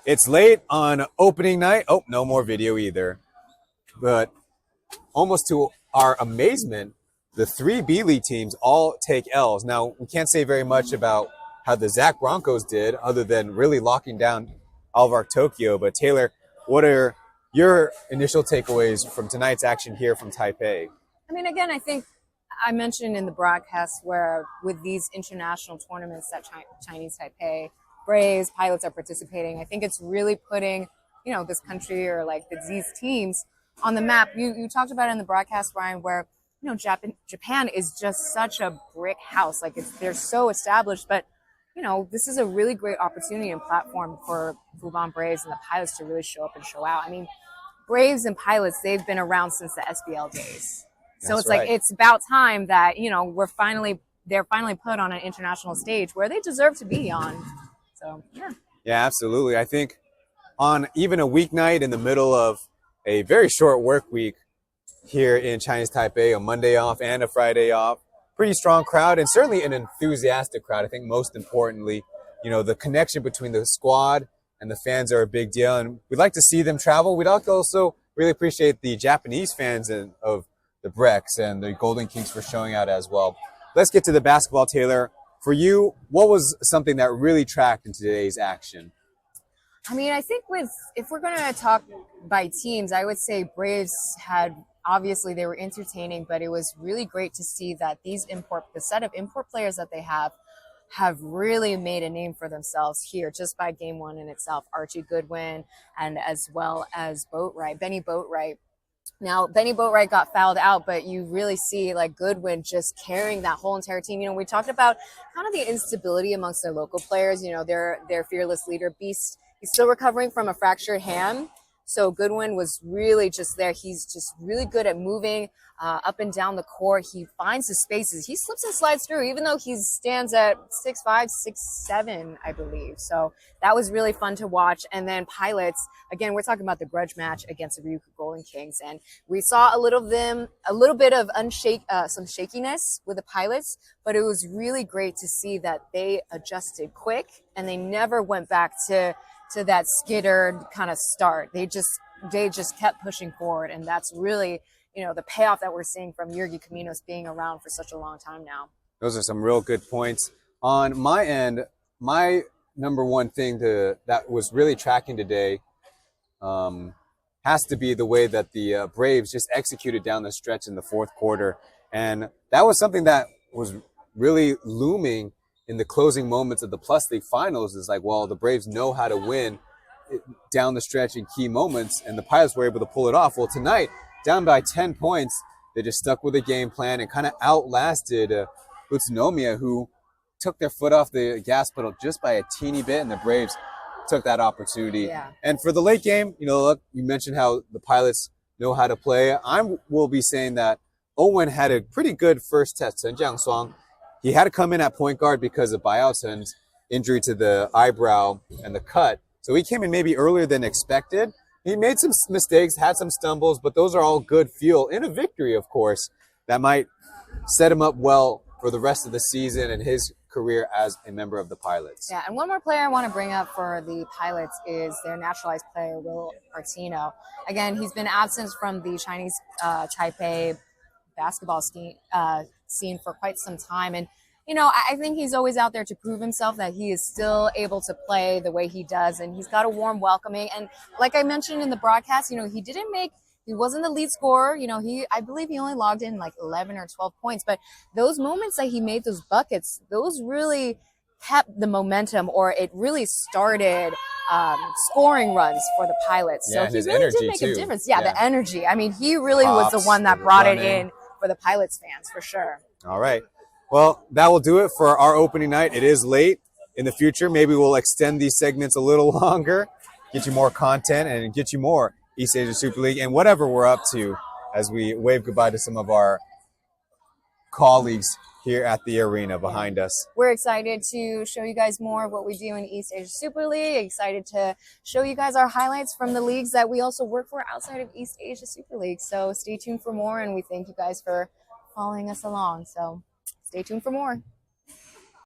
It's late on opening night. Oh, no more video either. But almost to our amazement, the three B-League teams all take L's. Now, we can't say very much about how the Zach Broncos did other than really locking down Alvar Tokyo. But Taylor, what are your initial takeaways from tonight's action here from Taipei? I mean, again, I think I mentioned in the broadcast where with these international tournaments that Chinese Taipei, Braves, Pilots are participating, I think it's really putting, this country or like these teams on the map. You talked about it in the broadcast, Ryan, where, Japan is just such a brick house. Like they're so established, but this is a really great opportunity and platform for Fubon Braves and the Pilots to really show up and show out. I mean, Braves and Pilots, they've been around since the SBL days. So it's like, it's about time that, they're finally put on an international stage where they deserve to be on. So, yeah. Yeah, absolutely. I think on even a weeknight in the middle of a very short work week here in Chinese Taipei, a Monday off and a Friday off, pretty strong crowd and certainly an enthusiastic crowd. I think most importantly, the connection between the squad and the fans are a big deal. And we'd like to see them travel. We'd also really appreciate the Japanese fans of the Brex and the Golden Kings for showing out as well. Let's get to the basketball, Taylor. For you, what was something that really tracked in today's action? I mean, I think if we're going to talk by teams, I would say Braves obviously they were entertaining, but it was really great to see that the set of import players that they have really made a name for themselves here just by game one in itself. Archie Goodwin and as well as Benny Boatwright. Now, Benny Boatwright got fouled out, but you really see like Goodwin just carrying that whole entire team. We talked about kind of the instability amongst their local players. Their fearless leader, Beast, he's still recovering from a fractured hand. So Goodwin was really just there. He's just really good at moving up and down the court. He finds the spaces. He slips and slides through, even though he stands at 6'5", 6'7", I believe. So that was really fun to watch. And then Pilots, again, we're talking about the grudge match against the Ryukyu Golden Kings. And we saw a little bit of some shakiness with the Pilots, but it was really great to see that they adjusted quick and they never went back to that skittered kind of start. They just kept pushing forward, and that's really the payoff that we're seeing from Jurgi Caminos being around for such a long time now. Those are some real good points. On my end, my number one thing that was really tracking today has to be the way that the Braves just executed down the stretch in the fourth quarter, and that was something that was really looming in the closing moments of the Plus League finals. Is like, well, the Braves know how to win down the stretch in key moments, and the Pilots were able to pull it off. Well, tonight, down by 10 points, they just stuck with the game plan and kind of outlasted Utsunomiya, who took their foot off the gas pedal just by a teeny bit, and the Braves took that opportunity. Yeah. And for the late game, look, you mentioned how the Pilots know how to play. I will be saying that Owen had a pretty good first test. Chen Jiangshuang, he had to come in at point guard because of Baiaoten's injury to the eyebrow and the cut. So he came in maybe earlier than expected. He made some mistakes, had some stumbles, but those are all good fuel in a victory, of course, that might set him up well for the rest of the season and his career as a member of the Pilots. Yeah, and one more player I want to bring up for the Pilots is their naturalized player, Will Artino. Again, he's been absent from the Chinese Taipei basketball scene for quite some time. And, I think he's always out there to prove himself that he is still able to play the way he does. And he's got a warm welcoming. And like I mentioned in the broadcast, he wasn't the lead scorer. I believe he only logged in like 11 or 12 points. But those moments that he made, those buckets, those really kept the momentum, or it really started scoring runs for the Pilots. Yeah, so he really did make a difference. Yeah, the energy. I mean, he really was the one that brought it in for the Pilots fans, for sure. All right. Well, that will do it for our opening night. It is late. In the future, maybe we'll extend these segments a little longer, get you more content, and get you more East Asia Super League and whatever we're up to as we wave goodbye to some of our colleagues here at the arena behind us. We're excited to show you guys more of what we do in East Asia Super League. Excited to show you guys our highlights from the leagues that we also work for outside of East Asia Super League. So stay tuned for more, and we thank you guys for following us along. So stay tuned for more.